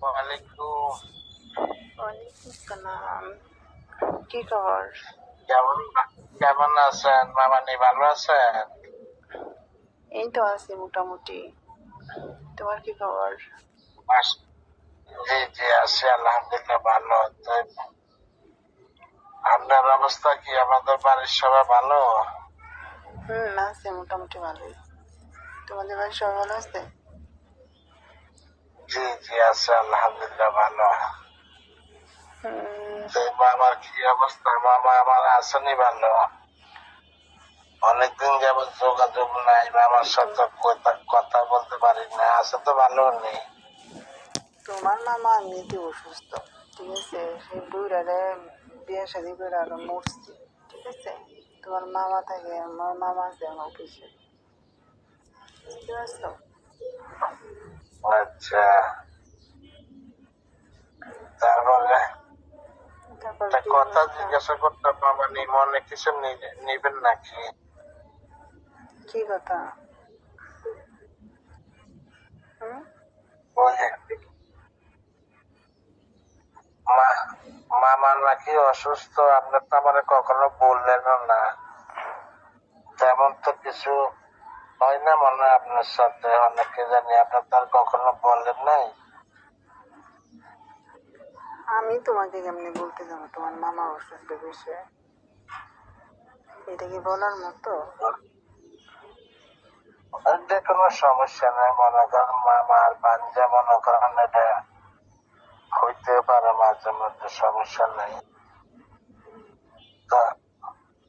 ওয়ালাইকুম। ওয়ালাইকুম আসসালাম। কি খবর? কেমন কেমন আছেন মামানি? ভালো আছেন? এই তো আছি মোটামুটি। তোমার কি খবর? জি জি আছি, আলহামদুলিল্লাহ ভালো। তো আপনার অবস্থা কি? আমাদের বাড়ির সবাই ভালো? আছে মোটামুটি ভালোই। তোমাদের বাড়ি সবাই ভালো আছে? জি জি আছে, আলহামদুলিল্লাহ ভালো। হুম, তো মামার কি অবস্থা? মামা আমার আসেনি ভালো? অনেকদিন যাবত যোগাযোগ নাই, মামার সাথে কথা বলতে পারি না। আছে তো ভালো নেই। তোমার মামা এমনিতে অসুস্থ, ঠিক আছে? সেই বুড়ারে বিয়ে শাদি করে আরো মরছি, ঠিক আছে? তোমার মামা থাকে, আমার মামা আছে আমার অফিসে, বুঝতে পারছো? আচ্ছা, তারপরে তারপর একটা কি কথা অবস্থা? জিজ্ঞাসা করতাম, মামানি মনে কিছু নিবেন নাকি? কি কথা? হুম, ওই মামা নাকি অসুস্থ, আপনি তো আমার কখনো বললেন না। তেমন তো কিছু হয় না মনে হয় আপনার সাথে, অনেকে জানি, আপনি তার কখনো বললেন নাই। আমি তোমাকে কেমনি বলতে যাবো তোমার মামা অসুস্থ বিষয়ে? এটা কি বলার মতো? যে কোনো সমস্যা নেই, মনে করেন মামার বাঞ্জা, মনে করেন এটা হইতে পারে মাঝে মধ্যে, সমস্যা নেই। তা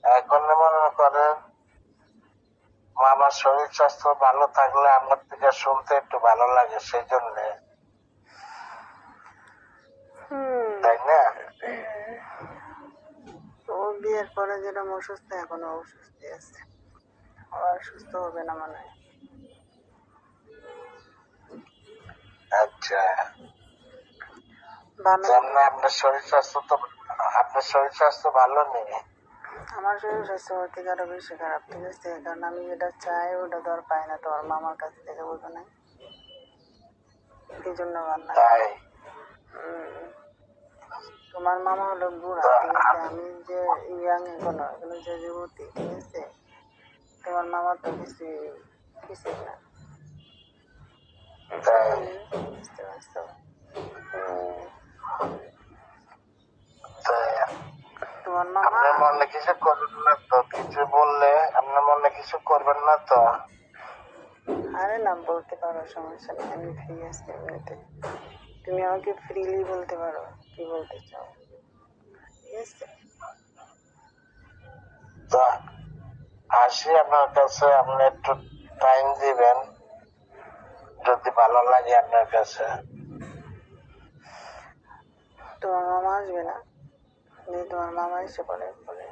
এখন মনে করেন মামার শরীর স্বাস্থ্য ভালো থাকলে আমার থেকে শুনতে একটু ভালো লাগে, সেই জন্য, তাই না? ও বিয়ের পরে যেরকম অসুস্থ এখনো অসুস্থ আছে, আর সুস্থ হবে না মনে হয়। আচ্ছা, ভালো যেমন আপনার শরীর স্বাস্থ্য ভালো নেই। আমার শরীর স্বাস্থ্য ওর থেকে আরো বেশি খারাপ, ঠিক আছে? কারণ আমি যেটা চাই ওটা তো আর পাই না তোমার মামার কাছ থেকে, বলতো না? এই জন্য ভাল লাগে না। তাই তোমার মামা হলো বুড়া, তো ঠিক আছে? আমি যে ইয়াং, এখনো এখনো যে যুবতী, ঠিক আছে? তোমার মামা তো কিছুই না, তাই বুঝতে পারছো? তাই তোমার মামা, আপনার মনে কিছু করবেন না তো? কিছু বললে আপনার মনে কিছু করবেন না তো? আরে না, বলতে পারো, সমস্যা নেই, আমি ফ্রি আছি এমনিতে। তুমি আমাকে ফ্রিলি বলতে পারো কি বলতে চাও, ঠিক আছে? তো আসি আপনার কাছে, আপনি একটু টাইম দিবেন, যদি ভালো লাগে আপনার কাছে। তোমার মামা আসবে না? যদি তোমার মামা এসে পড়ে বলে,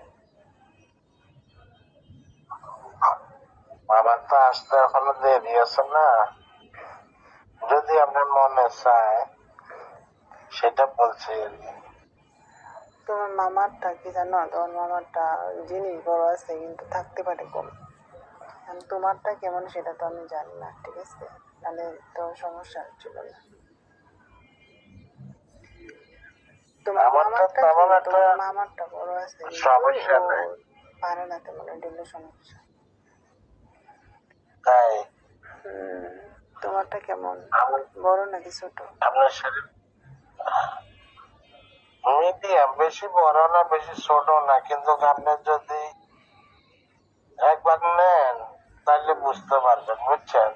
আমার তো আসতে এখনো দেরি আছে না, যদি আপনার মনে চায় সেটা বলছি। তোমার মামারটা কি জানো? তোমার মামারটা জিনিস বড় আছে কিন্তু থাকতে পারে কম। তোমারটা কেমন সেটা তো আমি জানি না, ঠিক আছে? তাহলে তো সমস্যা হচ্ছিল না। তোমার আমারটা মামারটা কি, তেমন একটা তোমার মামারটা বড় আছে কিন্তু সমস্যা ও নেই। পারে না তেমন, এগুলো সমস্যা। তাই তোমারটা কেমন, আমার বড় নাকি ছোট? আপনার শরীর মিডিয়াম, বেশি বড় না বেশি ছোট না, কিন্তু আপনি যদি একবার নেন তাহলে বুঝতে পারবেন, বুঝছেন?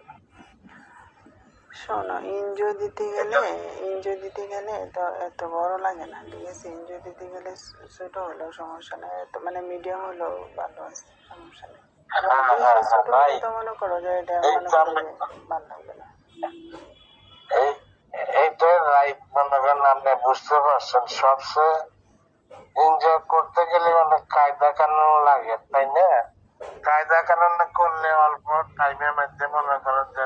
শোনো, ইনজো দিতে গেলে তো এত বড় লাগে না, ঠিক আছে? ইনজো দিতে গেলে ছোট হলেও সমস্যা নেই, তো মানে মিডিয়াম হলেও ভালো আছে, সমস্যা নেই। আবার হ্যাঁ বেশি হ্যাঁ হ্যাঁ ছোট ভাই, হলে তো মনে করো যে এটা এই মনে তো করো যে ভালো লাগবে না। এই এইটাই রাইট, মনে করেন আপনি বুঝতে পারছেন। সবচেয়ে এনজয় করতে গেলে অনেক কায়দা কানুন লাগে, তাই না? কায়দা কানুন না করলে অল্প টাইমের মধ্যে মনে করেন যে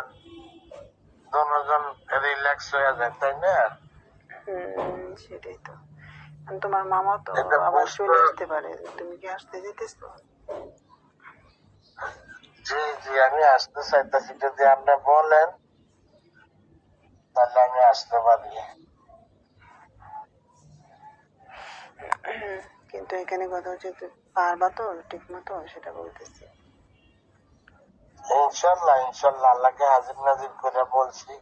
দুজন রিল্যাক্স হয়ে যায়, তাই না? সেটাই তো। আর তোমার মামা তো এটা আবার বুঝতে, চলে আসতে পারে, তুমি কি আসতে যেতেছো? জি জি আমি আসতে চাইতেছি, যদি আপনি বলেন তাহলে আমি আসতে পারি। কিন্তু এখানে কথা হচ্ছে তুই পারবা তো ঠিক মতো, সেটা বলতেছি। ইনশাল্লাহ ইনশাল্লাহ আল্লাহকে হাজির নাজির করে বলছি।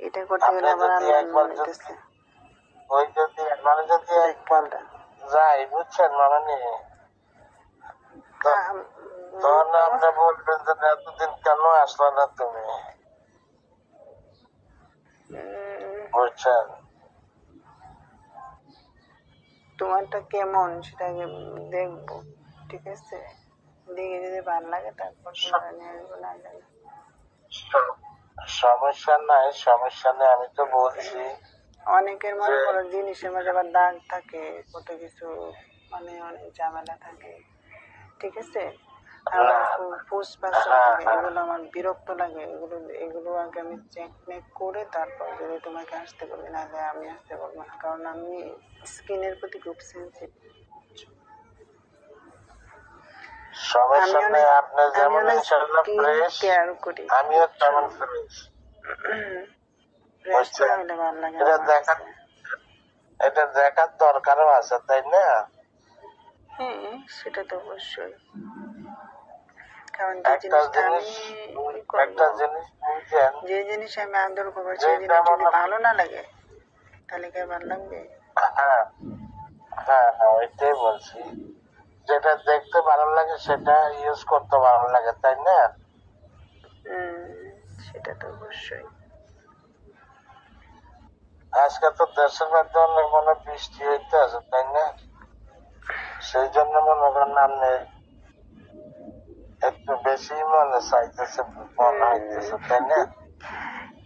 এটা করতে গেলে আপনি আবার যদি আল্লাহর একবার নাম যদি নিতেছে। ওই যদি মানে যদি দেখ একবার কালটা যাই বুঝছেন মানে নিয়ে তখন তোমার আপনি বলবেন যে এতদিন কেন আসলো না তুমি, বুঝছেন? তোমারটা কেমন সেটা আগে দেখবো, ঠিক আছে? দেখে যদি ভালো লাগে তারপর তোমার নিয়ে আসবো, না জানি। সমস্যা নাই সমস্যা নেই, আমি তো বলছি অনেকের মনে যে করো জিনিসের মাঝে আবার দাগ থাকে, কত কিছু, মানে অনেক ঝামেলা থাকে, ঠিক আছে? আবার ফুসপাসও হ্যাঁ থাকে, হ্যাঁ এগুলো আমার বিরক্ত লাগে। এগুলো এগুলো আগে আমি চেক মেক করে তারপর যদি তোমাকে আসতে বলি, নাহলে আমি আসতে বলবো না, কারণ আমি স্কিনের প্রতি খুব সেন্সিটিভ। আমি সমস্যা নেই, অনেক আপনি আমি যেমন অনেক ইনশাল্লাহ স্কিন ফ্রেশ কেয়ার করি, আমিও বুঝছো? তেমন ফ্রেশ, ফ্রেশ না বুঝছেন? হলে ভালো লাগে না এটা আমার দেখার কাছে। এটা দেখার দরকারও আছে তাই না? হ্যাঁ, সেটা তো অবশ্যই, কারণ যে একটা জিনিসটা আমি জিনিস করব, একটা জিনিস বুঝছেন, যে জিনিস আমি আদর করবো, সেই যেটা জিনিস যদি মনে ভালো না লাগে তাহলে কি আর ভালো লাগবে? হ্যাঁ হ্যাঁ হ্যাঁ ওইটাই বলছি, যেটা দেখতে ভালো লাগে সেটা ইউজ করতে ভালো লাগে তাই না? হুম, সেটা তো অবশ্যই। আজকে তো দেশের মধ্যে অনেক মনে বৃষ্টি হইতে আছে তাই না? সেই জন্য মনে করেন আপনি একটু বেশি মনে চাইতেছে, মনে হইতেছে তাই না?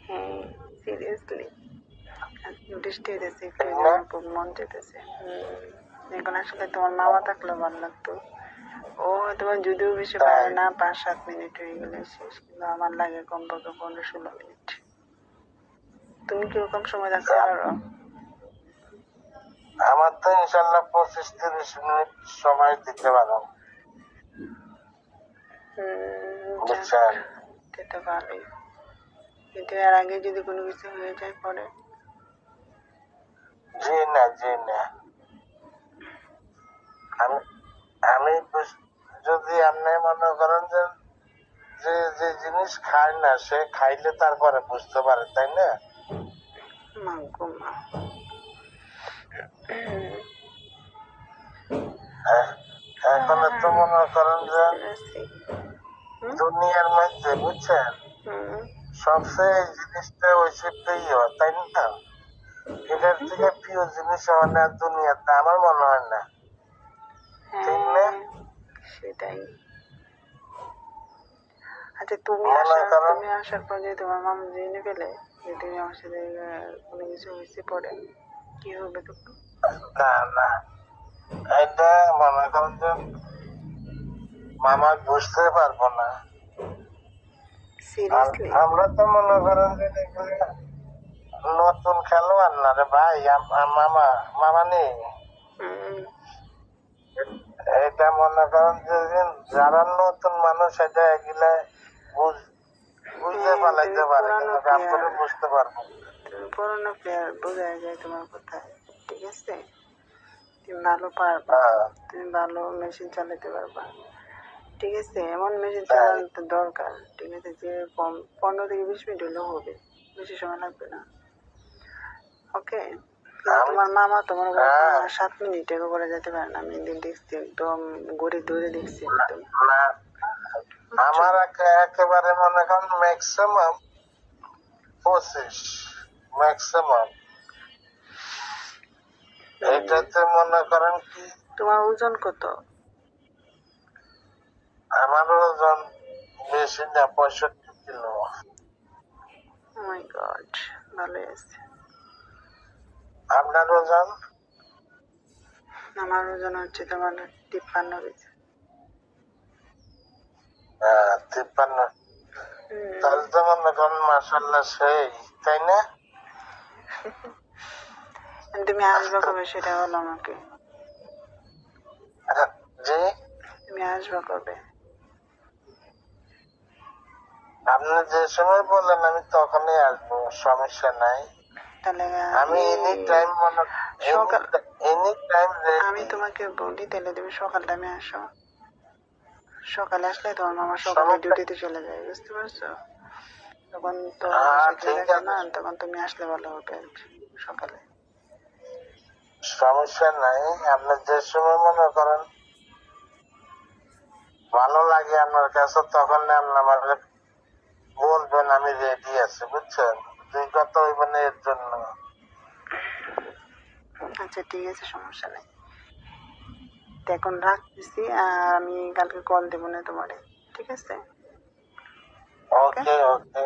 হ্যাঁ, সিরিয়াসলি বৃষ্টি হইতেছে একটু, ঠিক এই না? জন্য খুব মন যেতেছে। এখন আসলে তোমার মামা থাকলেও ভালো লাগতো। ও তোমার যদিও বেশি তাই পারে না, 5-7 মিনিট হয়ে গেলে শেষ, কিন্তু আমার লাগে কমপক্ষে 15-16 মিনিট। তুমি কিরকম সময় রাখতে পারো? আমার তো ইনশাল্লাহ 25-30 মিনিট সময় দিতে পারো, যাক, বুঝছেন? সেটা ভালোই, কিন্তু এর আগে যদি কোনো কিছু হয়ে যায় পরে? জি না জি না, আমি আমি যদি আপনি মনে করেন যে যে যে জিনিস খায় না সে খাইলে তারপরে বুঝতে পারে তাই না? মা গো মা। হ্যাঁ, এখন তো মনে করেন যে বুঝতে পারছি। দুনিয়ার মধ্যে বুঝছেন হুম, সবচেয়ে এই জিনিসটা হয়েছে প্রিয় তাই না? এটার থেকে প্রিয় জিনিস হয় না দুনিয়াতে, আমার মনে হয় না, ঠিক না? হ্যাঁ, সেটাই। আচ্ছা, মনে করেন তুমি আসার পর যদি তোমার মামা জেনে ফেলে যে তুমি আমার সাথে কোনো কিছু হয়েছে পরে, কি হবে তখন? না না, এটা মনে করেন যে মামা বুঝতে পারবো না। আর সিরিয়াসলি? আমরা তো মনে করেন যে এগুলো নতুন খেলোয়াড় না রে ভাই, মামা মামা নেই, হুম, এটা মনে করেন যে যারা নতুন মানুষ এটা এগুলা বুঝতে হ্যাঁ, পালাইতে পারে পুরানো কিন্তু কাম প্লেয়ার, করে বুঝতে পারবো না। তুমি পুরানো প্লেয়ার, বোঝা যায় তোমার কথায়, ঠিক আছে? তুমি ভালো পারবা, হ্যাঁ তুমি ভালো মেশিন চালাতে পারবা, ঠিক আছে? এমন মেশিন তাই চালানো তো দরকার, ঠিক আছে, যে কম 15 থেকে 20 মিনিট হলেও হবে, বেশি সময় লাগবে না, ওকে? কিন্তু আমি তোমার মামা তোমার উপরে হ্যাঁ 7 মিনিটের উপরে যেতে পারে না, আমি একদিন দেখছি, একদম গড়ে ধরে দেখছি না একদম, না, বুঝছো? আমার একেবারে মনে করেন ম্যাক্সিমাম 25, ম্যাক্সিমাম। হুম, এটাতে মনে করেন কি তোমার ওজন কত? আমার ওজন বেশি না, 65 কিলো। ও মাই গড, ভালোই আছে। আপনার ওজন? আমার ওজন হচ্ছে তোমার 53 কেজি। 53। হুম, তাহলে তো মনে করেন মাসাল্লাহ সেই, তাই না? তুমি আসবে কবে সেটা বলো আমাকে, জি, তুমি আসবে কবে? আপনি যে সময় বললেন আমি তখনই আসবো, সমস্যা নাই। তাহলে আমি এনি টাইম সকাল এনি টাইম আমি তোমাকে বলি তাহলে তুমি সকাল টাইমে আসো। সকালে আসলে তোমার মামা সকালে ডিউটিতে চলে যায়, বুঝতে পারছো? তখন তো বাসায় কেউ ঠিক থাকে না, আছে, তখন তুমি আসলে ভালো হবে আর কি, সকালে। সমস্যা নাই। আপনি যে সময় মনে করেন ভালো লাগে আপনার কাছে তখন আপনি আমার বলবেন, আমি রেডি আছি, বুঝছেন? দুই কথা হইব না এর জন্য। আচ্ছা ঠিক আছে, সমস্যা নেই। তো এখন রাখতেছি, আর আমি কালকে কল দেবো না তোমারে, ঠিক আছে? ওকে ওকে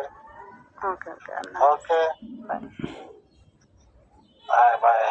ওকে ওকে, আল্লাহ হাফেজ। ওকে, বাই। Bye bye.